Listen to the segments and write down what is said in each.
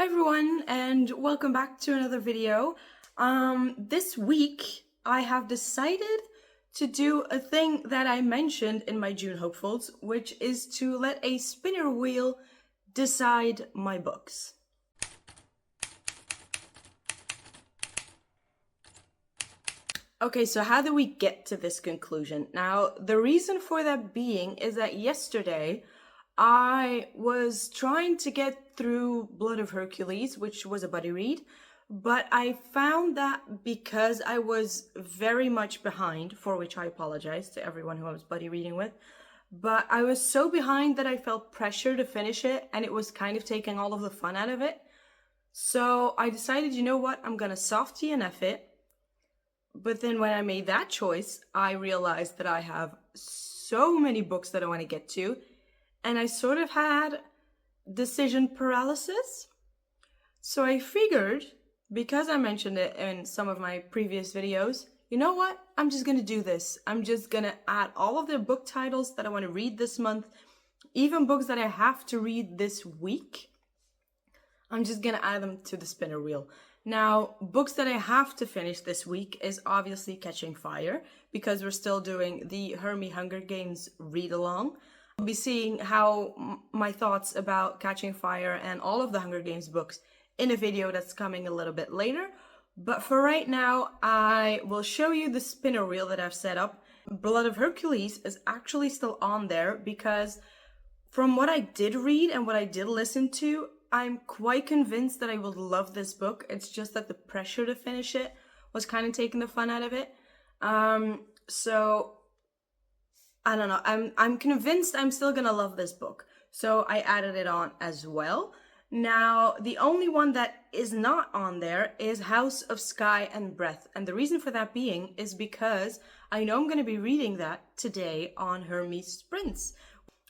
Hi everyone, and welcome back to another video. This week I have decided to do a thing that I mentioned in my June hopefuls, which is to let a spinner wheel decide my books. Okay, so how do we get to this conclusion? Now, the reason for that being is that yesterday I was trying to get through Blood of Hercules, which was a buddy read, but I found that because I was very much behind, for which I apologize to everyone who I was buddy reading with, but I was so behind that I felt pressure to finish it, and it was kind of taking all of the fun out of it. So I decided, you know what, I'm gonna soft DNF it. But then when I made that choice, I realized that I have so many books that I want to get to, and I sort of had decision paralysis. So I figured, because I mentioned it in some of my previous videos, you know what? I'm just going to do this. I'm just going to add all of the book titles that I want to read this month, even books that I have to read this week. I'm just going to add them to the spinner wheel. Now, books that I have to finish this week is obviously Catching Fire, because we're still doing the Hermie Hunger Games read-along. We'll be seeing how my thoughts about Catching Fire and all of the Hunger Games books in a video that's coming a little bit later. But for right now, I will show you the spinner wheel that I've set up. Blood of Hercules is actually still on there because from what I did read and what I did listen to, I'm quite convinced that I will love this book. It's just that the pressure to finish it was kind of taking the fun out of it. So I don't know. I'm convinced I'm still gonna love this book. So I added it on as well. Now, the only one that is not on there is House of Sky and Breath. And the reason for that being is because I know I'm going to be reading that today on Hermes Sprints.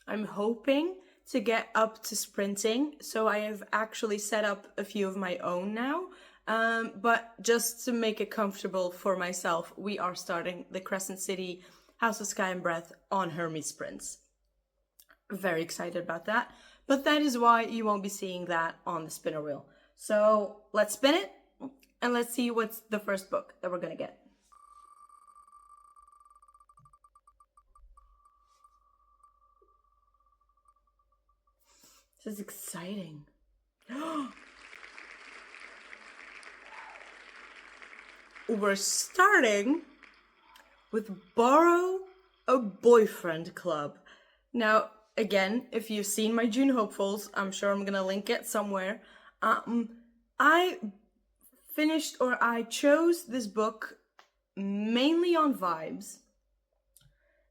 I'm hoping to get up to sprinting, so I have actually set up a few of my own now. But just to make it comfortable for myself, we are starting the Crescent City House of Sky and Breath on Hermes Sprints. Very excited about that, but that is why you won't be seeing that on the spinner wheel. So let's spin it, and let's see what's the first book that we're gonna get. This is exciting. We're starting with Borrow a Boyfriend Club. Now, again, if you've seen my June hopefuls, I'm sure I'm gonna link it somewhere. I chose this book mainly on vibes.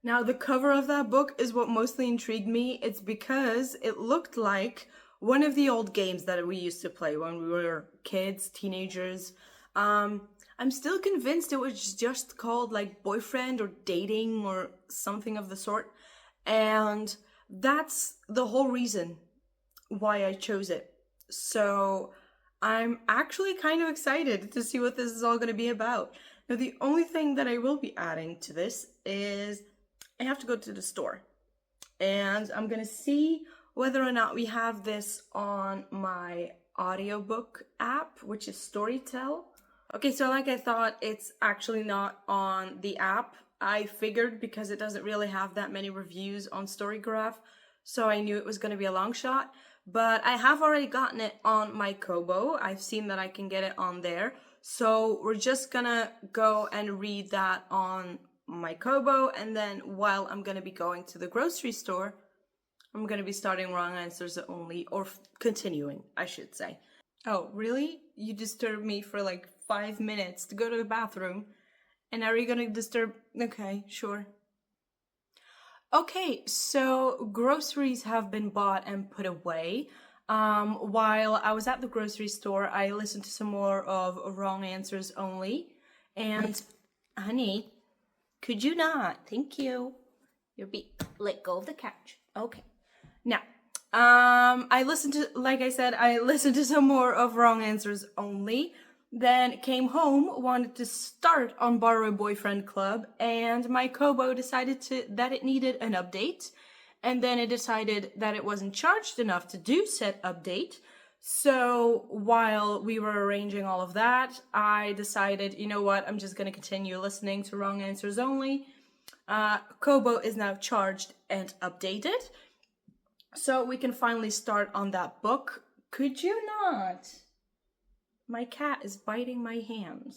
Now, the cover of that book is what mostly intrigued me. It's because it looked like one of the old games that we used to play when we were kids, teenagers. I'm still convinced it was just called like boyfriend or dating or something of the sort. And that's the whole reason why I chose it. So I'm actually kind of excited to see what this is all going to be about. Now, the only thing that I will be adding to this is I have to go to the store, and I'm gonna see whether or not we have this on my audiobook app, which is Storytel. Okay, so like I thought, it's actually not on the app. I figured because it doesn't really have that many reviews on Storygraph, so I knew it was gonna be a long shot. But I have already gotten it on my Kobo. I've seen that I can get it on there. So we're just gonna go and read that on my Kobo, and then while I'm gonna be going to the grocery store, I'm gonna be starting Wrong Answers Only, or continuing, I should say. Oh, really? You disturbed me for like 5 minutes to go to the bathroom, and are you gonna disturb? Okay, sure. Okay, so groceries have been bought and put away. While I was at the grocery store, I listened to some more of Wrong Answers Only, and honey, could you not? Thank you. Let go of the couch. Okay. Now, I listened to some more of Wrong Answers Only. Then came home, wanted to start on Borrow a Boyfriend Club, and my Kobo decided that it needed an update. And then it decided that it wasn't charged enough to do said update. So while we were arranging all of that, I decided, you know what, I'm just going to continue listening to Wrong Answers Only. Kobo is now charged and updated, so we can finally start on that book. Could you not? My cat is biting my hand.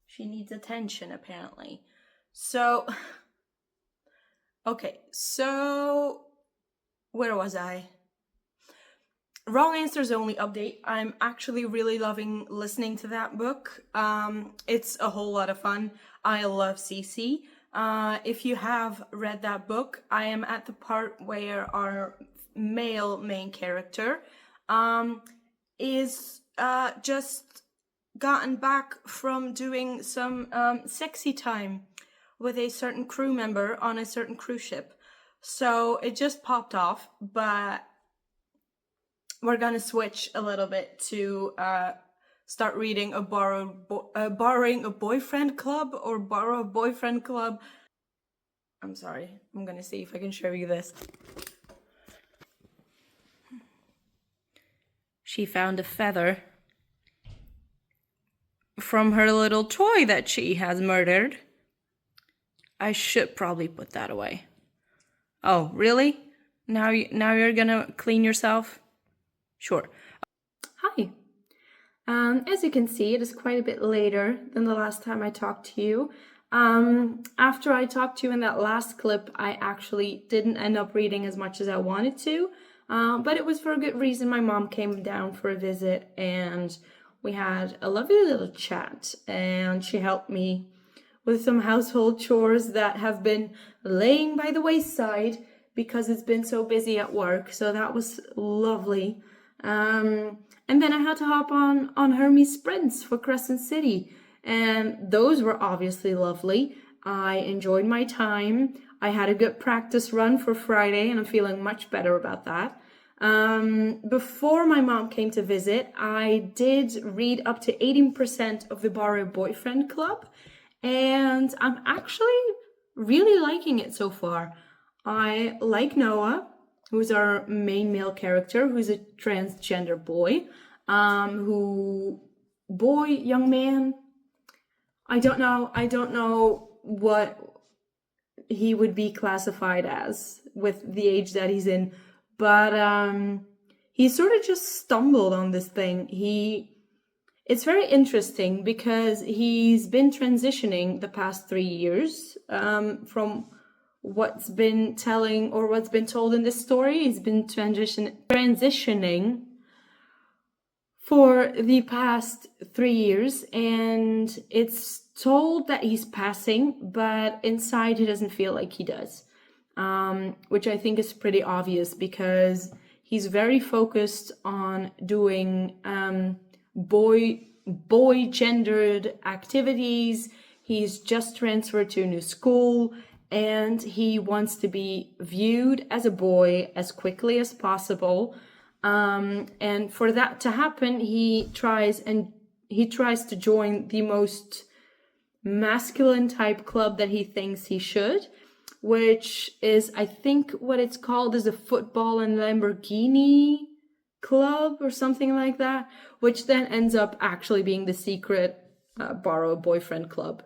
She needs attention, apparently. So, okay, so where was I? Wrong Answers Only update. I'm actually really loving listening to that book. It's a whole lot of fun. I love Cece. If you have read that book, I am at the part where our male main character is just gotten back from doing some sexy time with a certain crew member on a certain cruise ship. So it just popped off, but we're gonna switch a little bit to start reading borrowing a boyfriend club or borrow a boyfriend club. I'm sorry, I'm gonna see if I can show you this. She found a feather from her little toy that she has murdered. I should probably put that away. Oh, really? Now you're gonna clean yourself? Sure. Hi. As you can see, it is quite a bit later than the last time I talked to you. After I talked to you in that last clip, I actually didn't end up reading as much as I wanted to, but it was for a good reason. My mom came down for a visit and we had a lovely little chat, and she helped me with some household chores that have been laying by the wayside because it's been so busy at work. So that was lovely. And then I had to hop on Hermes sprints for Crescent City, and those were obviously lovely. I enjoyed my time. I had a good practice run for Friday, and I'm feeling much better about that. Before my mom came to visit, I did read up to 18% of the Borrow Boyfriend Club, and I'm actually really liking it so far. I like Noah, who's our main male character, who's a transgender boy, young man. I don't know what he would be classified as with the age that he's in, but he sort of just stumbled on this thing. It's very interesting because he's been transitioning the past 3 years from what's been told in this story. He's been transitioning for the past 3 years, and it's told that he's passing, but inside he doesn't feel like he does, which I think is pretty obvious because he's very focused on doing boy gendered activities. He's just transferred to a new school, and he wants to be viewed as a boy as quickly as possible. And for that to happen, he tries to join the most masculine type club that he thinks he should, which is, I think what it's called is a football and Lamborghini club or something like that, which then ends up actually being the secret Borrow a Boyfriend Club,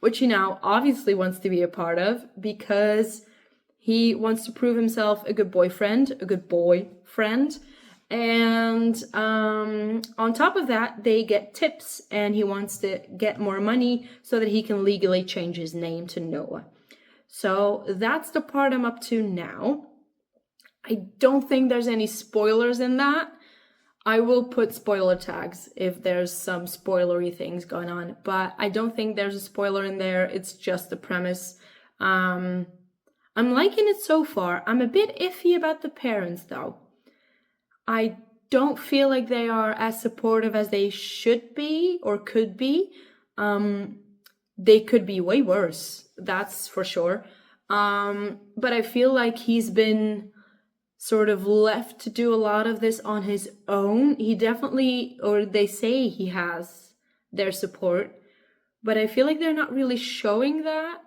which he now obviously wants to be a part of because he wants to prove himself a good boyfriend, a good boy friend. And on top of that, they get tips, and he wants to get more money so that he can legally change his name to Noah. So that's the part I'm up to now. I don't think there's any spoilers in that. I will put spoiler tags if there's some spoilery things going on, but I don't think there's a spoiler in there. It's just the premise. I'm liking it so far. I'm a bit iffy about the parents, though. I don't feel like they are as supportive as they should be or could be. They could be way worse, that's for sure. But I feel like he's been sort of left to do a lot of this on his own. He definitely, or they say he has their support, but I feel like they're not really showing that.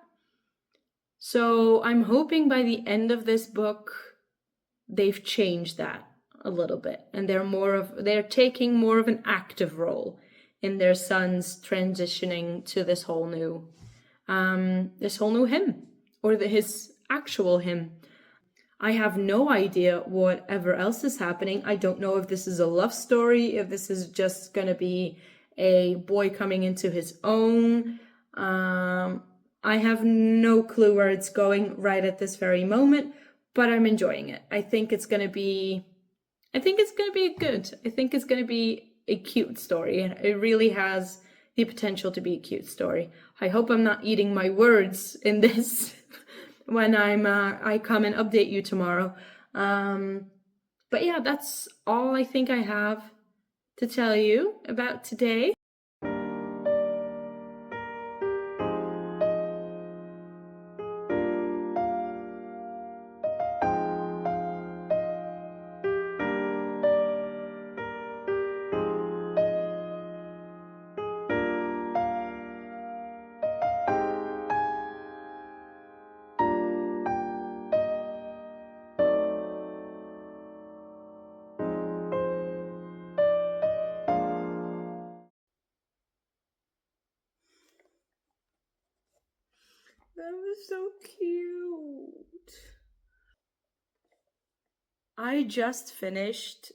So I'm hoping by the end of this book, they've changed that. a little bit, and they're taking more of an active role in their son's transitioning to this whole new him, or his actual him. I have no idea whatever else is happening. I don't know if this is a love story, if this is just going to be a boy coming into his own. I have no clue where it's going right at this very moment, but I'm enjoying it. I think it's going to be good. I think it's going to be a cute story. It really has the potential to be a cute story. I hope I'm not eating my words in this when I come and update you tomorrow. But yeah, that's all I think I have to tell you about today. That was so cute. I just finished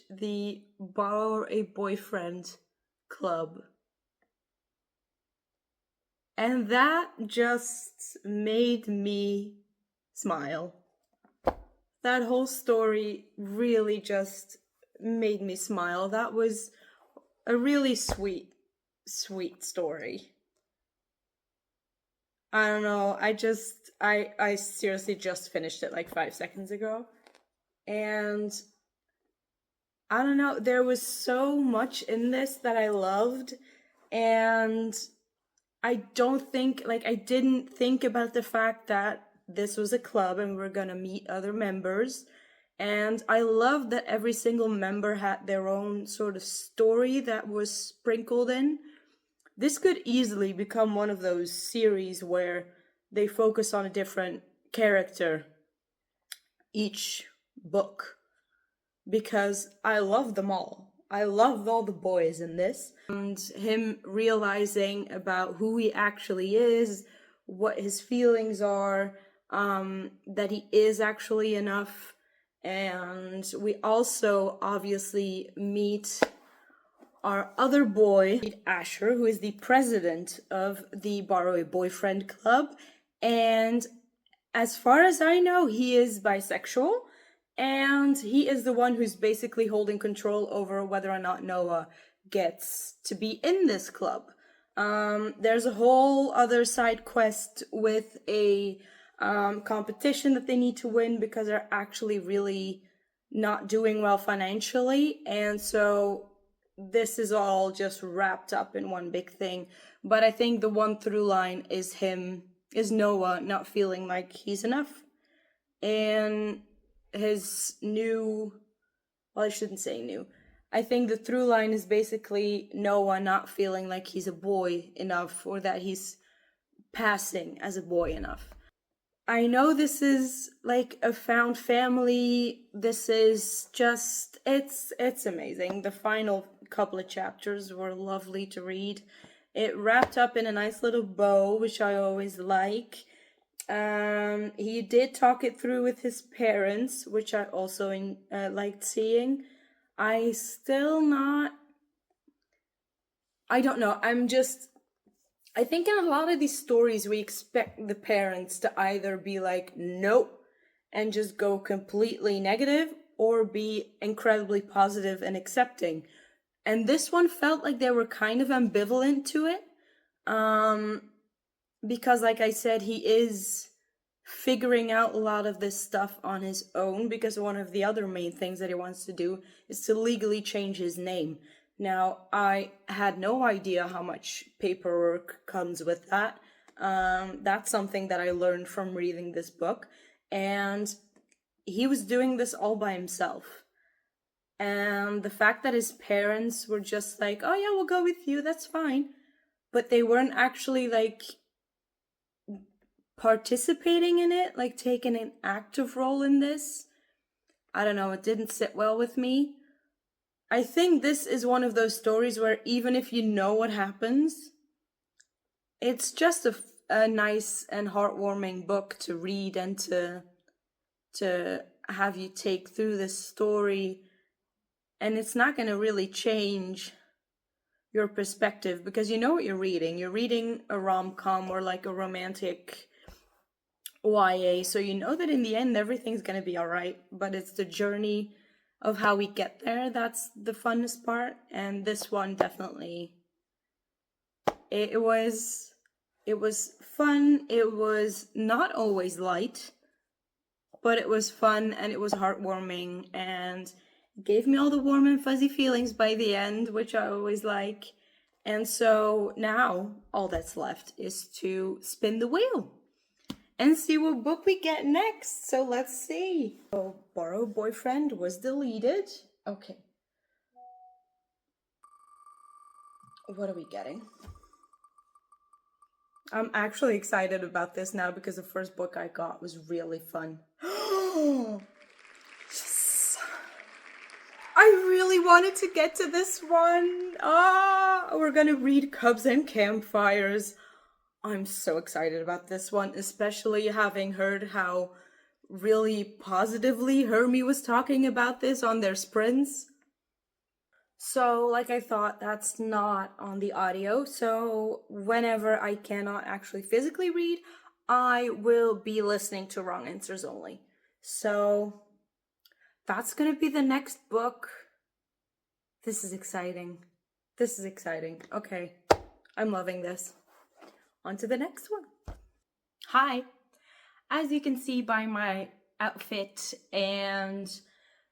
the Borrow a Boyfriend club. And that just made me smile. That whole story really just made me smile. That was a really sweet story. I don't know, I seriously just finished it like 5 seconds ago. And I don't know, there was so much in this that I loved, and I didn't think about the fact that this was a club and we're gonna meet other members. And I love that every single member had their own sort of story that was sprinkled in. This could easily become one of those series where they focus on a different character each book, because I love them all. I loved all the boys in this, and him realizing about who he actually is, what his feelings are, that he is actually enough. And we also obviously meet our other boy, Asher, who is the president of the Borrow a Boyfriend Club. And as far as I know, he is bisexual, and he is the one who's basically holding control over whether or not Noah gets to be in this club. There's a whole other side quest with a competition that they need to win because they're actually really not doing well financially, and so this is all just wrapped up in one big thing. But I think the one through line is Noah not feeling like he's enough. And his new, well, I shouldn't say new. I think the through line is basically Noah not feeling like he's a boy enough, or that he's passing as a boy enough. I know this is like a found family. This is just, it's amazing. The final couple of chapters were lovely to read. It wrapped up in a nice little bow, which I always like. He did talk it through with his parents, which I also liked seeing. I don't know. I think in a lot of these stories, we expect the parents to either be like, nope, and just go completely negative, or be incredibly positive and accepting. And this one felt like they were kind of ambivalent to it. Because, like I said, he is figuring out a lot of this stuff on his own, because one of the other main things that he wants to do is to legally change his name. Now, I had no idea how much paperwork comes with that. That's something that I learned from reading this book. And he was doing this all by himself. And the fact that his parents were just like, oh yeah, we'll go with you, that's fine. But they weren't actually like participating in it, like taking an active role in this, I don't know, it didn't sit well with me. I think this is one of those stories where even if you know what happens, it's just a nice and heartwarming book to read and to have you take through this story. And it's not going to really change your perspective because you know what you're reading. You're reading a rom-com or like a romantic YA, so you know that in the end everything's going to be all right, but it's the journey of how we get there that's the funnest part. And this one definitely, it was fun. It was not always light, but it was fun and it was heartwarming and gave me all the warm and fuzzy feelings by the end, which I always like. And so now all that's left is to spin the wheel and see what book we get next. So let's see. Oh, Borrow Boyfriend was deleted. Okay. What are we getting? I'm actually excited about this now because the first book I got was really fun. Yes. I really wanted to get to this one. We're gonna read Cubs and Campfires. I'm so excited about this one, especially having heard how really positively Hermie was talking about this on their sprints. So, like I thought, that's not on the audio. So, whenever I cannot actually physically read, I will be listening to Wrong Answers only. So, that's gonna be the next book. This is exciting. This is exciting. Okay, I'm loving this. On to the next one. Hi. As you can see by my outfit and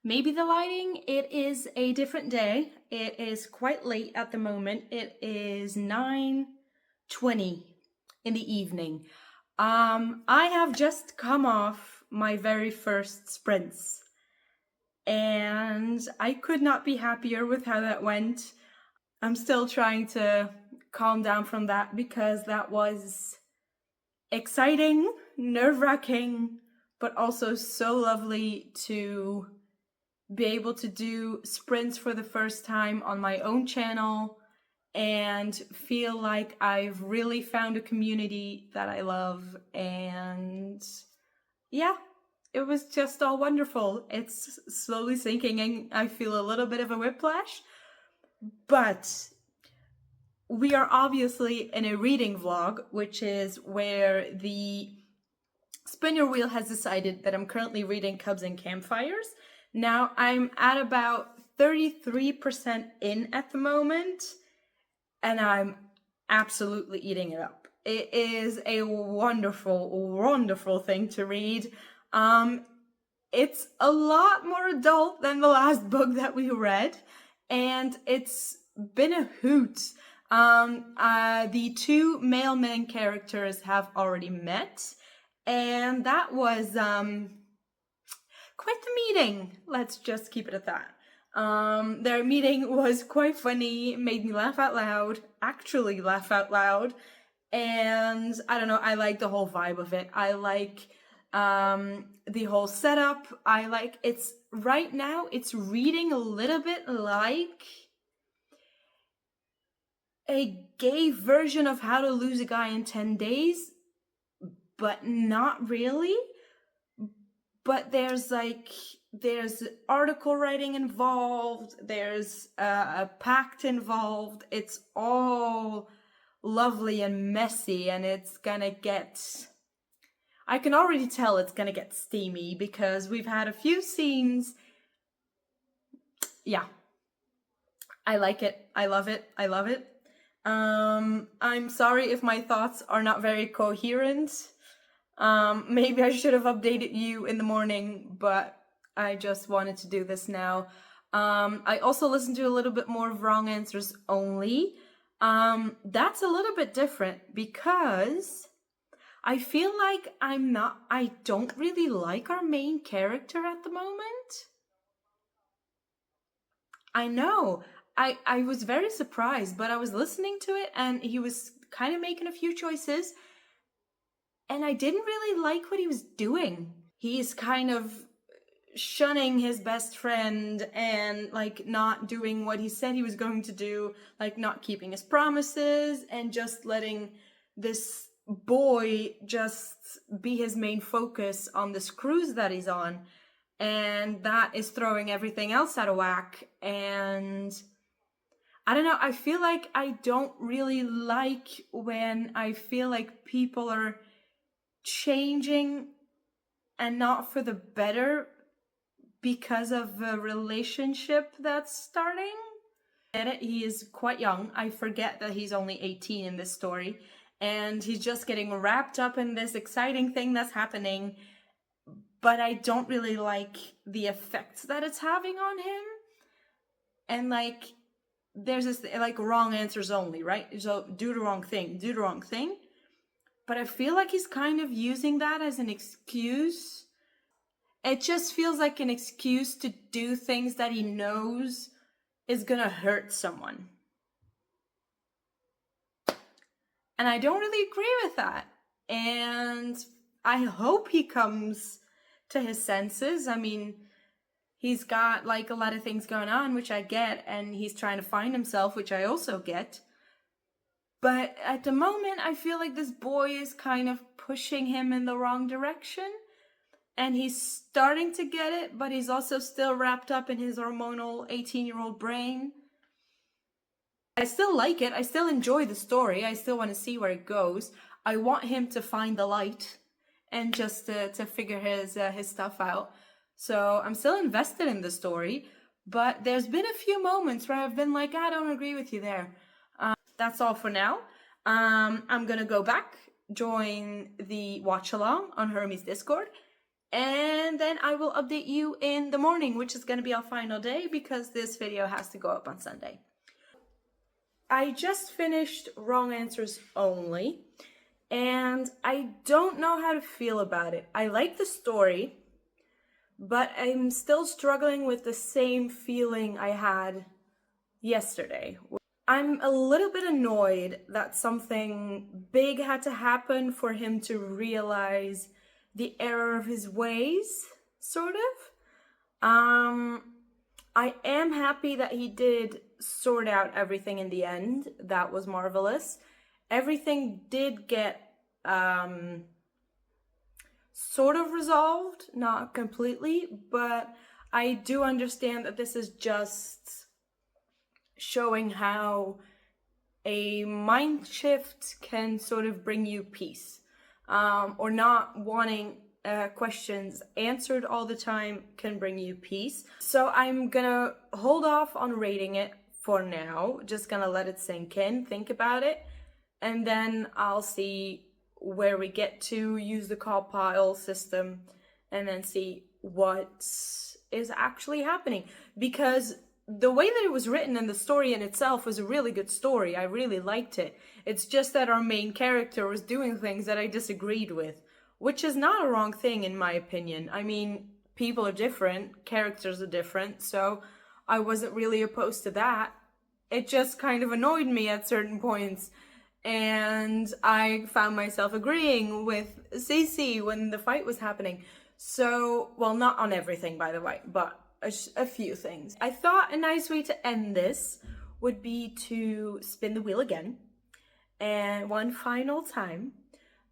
maybe the lighting, it is a different day. It is quite late at the moment. It is 9:20 in the evening. I have just come off my very first sprints and I could not be happier with how that went. I'm still trying to calm down from that because that was exciting, nerve-wracking, but also so lovely to be able to do sprints for the first time on my own channel and feel like I've really found a community that I love. And yeah, it was just all wonderful. It's slowly sinking in. I feel a little bit of a whiplash, but we are obviously in a reading vlog, which is where the Spin Your Wheel has decided that I'm currently reading Cubs and Campfires. Now I'm at about 33% in at the moment, and I'm absolutely eating it up. It is a wonderful, wonderful thing to read. It's a lot more adult than the last book that we read, and it's been a hoot. The two male main characters have already met, and that was quite the meeting. Let's just keep it at that. Their meeting was quite funny, made me laugh out loud, actually laugh out loud, and I don't know, I like the whole vibe of it. I like the whole setup. I like it's right now, it's reading a little bit like a gay version of How to Lose a Guy in 10 Days, but not really. But there's article writing involved, there's a pact involved. It's all lovely and messy, and it's gonna get, I can already tell it's gonna get steamy because we've had a few scenes. Yeah, I like it. I love it. I love it. I'm sorry if my thoughts are not very coherent. Maybe I should have updated you in the morning, but I just wanted to do this now. I also listened to a little bit more of Wrong Answers Only. That's a little bit different because I feel like I don't really like our main character at the moment. I know. I was very surprised, but I was listening to it and he was kind of making a few choices and I didn't really like what he was doing. He's kind of shunning his best friend and like not doing what he said he was going to do, like not keeping his promises and just letting this boy just be his main focus on this cruise that he's on. And that is throwing everything else out of whack. And I don't know, I feel like I don't really like when I feel like people are changing and not for the better because of a relationship that's starting. He is quite young. I forget that he's only 18 in this story. And he's just getting wrapped up in this exciting thing that's happening. But I don't really like the effects that it's having on him. And like, there's this like wrong answers only, right? So do the wrong thing, do the wrong thing. But I feel like he's kind of using that as an excuse. It just feels like an excuse to do things that he knows is gonna hurt someone. And I don't really agree with that. And I hope he comes to his senses. I mean, he's got like a lot of things going on, which I get, and he's trying to find himself, which I also get. But at the moment, I feel like this boy is kind of pushing him in the wrong direction. And he's starting to get it, but he's also still wrapped up in his hormonal 18-year-old brain. I still like it. I still enjoy the story. I still want to see where it goes. I want him to find the light and just to figure his stuff out. So I'm still invested in the story, but there's been a few moments where I've been like, I don't agree with you there. That's all for now. I'm going to go back, join the watch along on Hermes Discord, and then I will update you in the morning, which is going to be our final day because this video has to go up on Sunday. I just finished Wrong Answers Only, and I don't know how to feel about it. I like the story, but I'm still struggling with the same feeling I had yesterday. I'm a little bit annoyed that something big had to happen for him to realize the error of his ways, sort of. I am happy that he did sort out everything in the end. That was marvelous. Everything did get sort of resolved, not completely, but I do understand that this is just showing how a mind shift can sort of bring you peace, or not wanting questions answered all the time can bring you peace. So I'm gonna hold off on rating it for now, just gonna let it sink in, think about it, and then I'll see where we get to, use the compile system, and then see what is actually happening. Because the way that it was written and the story in itself was a really good story. I really liked it. It's just that our main character was doing things that I disagreed with, which is not a wrong thing in my opinion. I mean, people are different, characters are different, so I wasn't really opposed to that. It just kind of annoyed me at certain points, and I found myself agreeing with Cece when the fight was happening. So, well, not on everything, by the way, but a few things. I thought a nice way to end this would be to spin the wheel again, and one final time,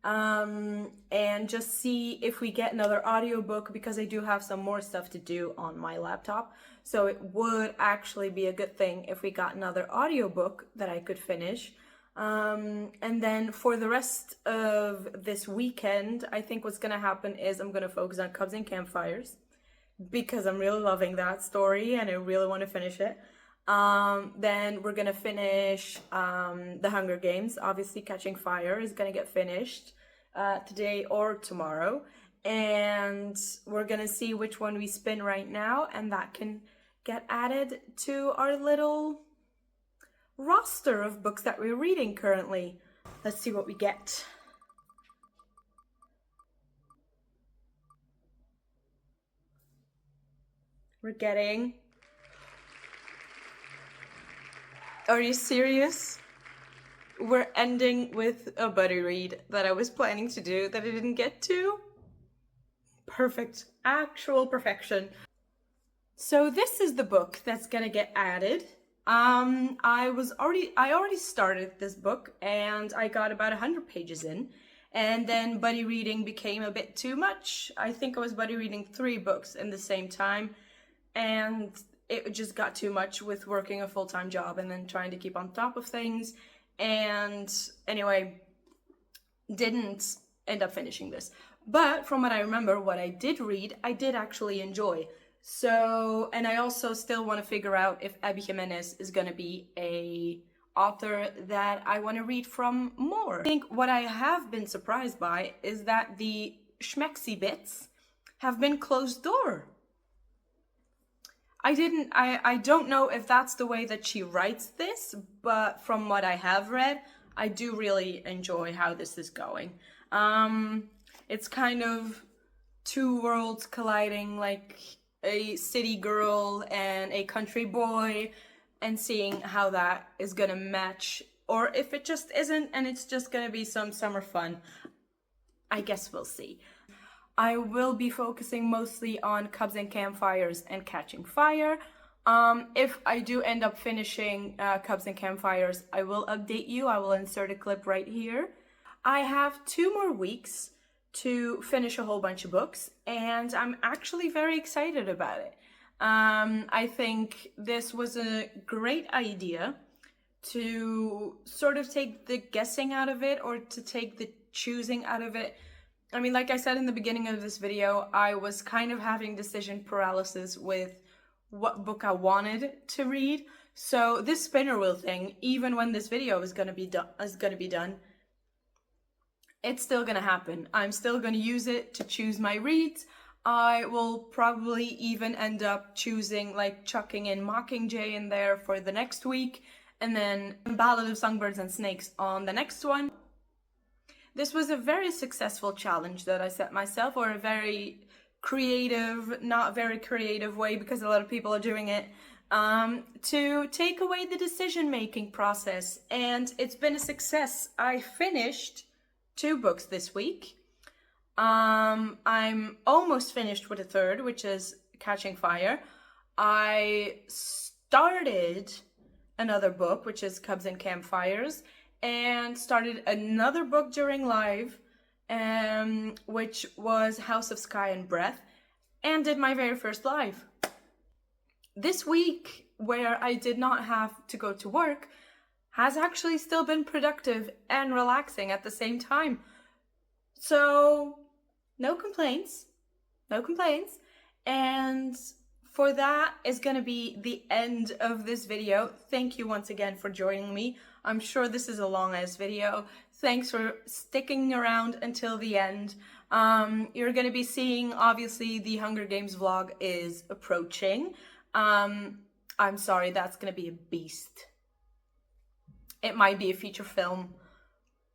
and just see if we get another audiobook, because I do have some more stuff to do on my laptop. So it would actually be a good thing if we got another audiobook that I could finish. And then for the rest of this weekend, I think what's gonna happen is I'm gonna focus on Cubs and Campfires, because I'm really loving that story and I really want to finish it. Then we're gonna finish The Hunger Games. Obviously Catching Fire is gonna get finished today or tomorrow, and we're gonna see which one we spin right now, and that can get added to our little roster of books that we're reading currently. Let's see what we get. We're getting... Are you serious? We're ending with a buddy read that I was planning to do that I didn't get to? perfect, actual perfection. So this is the book that's gonna get added. I already started this book and I got about 100 pages in, and then buddy reading became a bit too much. I think I was buddy reading 3 books in the same time, and it just got too much with working a full-time job and then trying to keep on top of things. And anyway, didn't end up finishing this. But from what I remember, what I did read, I did actually enjoy. So, and I also still want to figure out if Abby Jimenez is going to be a author that I want to read from more. I think what I have been surprised by is that the Schmexy bits have been closed door. I don't know if that's the way that she writes this, but from what I have read, I do really enjoy how this is going. It's kind of 2 worlds colliding, like a city girl and a country boy, and seeing how that is gonna match, or if it just isn't and it's just gonna be some summer fun. I guess we'll see. I will be focusing mostly on Cubs and Campfires and Catching Fire. If I do end up finishing Cubs and Campfires, I will update you. I will insert a clip right here. I have 2 more weeks to finish a whole bunch of books, and I'm actually very excited about it. I think this was a great idea to sort of take the guessing out of it, or to take the choosing out of it. I mean, like I said in the beginning of this video, I was kind of having decision paralysis with what book I wanted to read. So this spinner wheel thing, even when this video is gonna be done, it's still gonna happen. I'm still gonna use it to choose my reads. I will probably even end up choosing, like, chucking in Mockingjay in there for the next week, and then Ballad of Songbirds and Snakes on the next one. This was a very successful challenge that I set myself, or a very creative, not very creative way, because a lot of people are doing it, to take away the decision-making process, and it's been a success. I finished 2 books this week. I'm almost finished with a 3rd, which is Catching Fire. I started another book, which is Cubs and Campfires, and started another book during live, which was House of Sky and Breath, and did my very first live. This week, where I did not have to go to work, has actually still been productive and relaxing at the same time. So, no complaints. And for that is going to be the end of this video. Thank you once again for joining me. I'm sure this is a long-ass video. Thanks for sticking around until the end. You're going to be seeing, obviously, the Hunger Games vlog is approaching. I'm sorry, that's going to be a beast. It might be a feature film,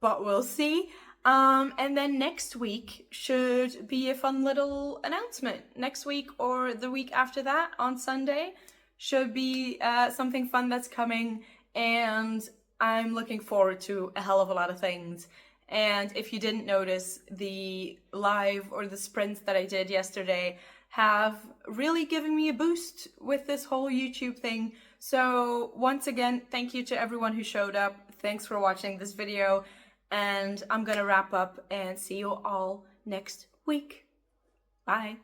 but we'll see. And then next week should be a fun little announcement. Next week or the week after that, on Sunday, should be something fun that's coming, and I'm looking forward to a hell of a lot of things. And if you didn't notice, the live or the sprints that I did yesterday have really given me a boost with this whole YouTube thing. So once again, thank you to everyone who showed up. Thanks for watching this video. And I'm gonna wrap up and see you all next week. Bye.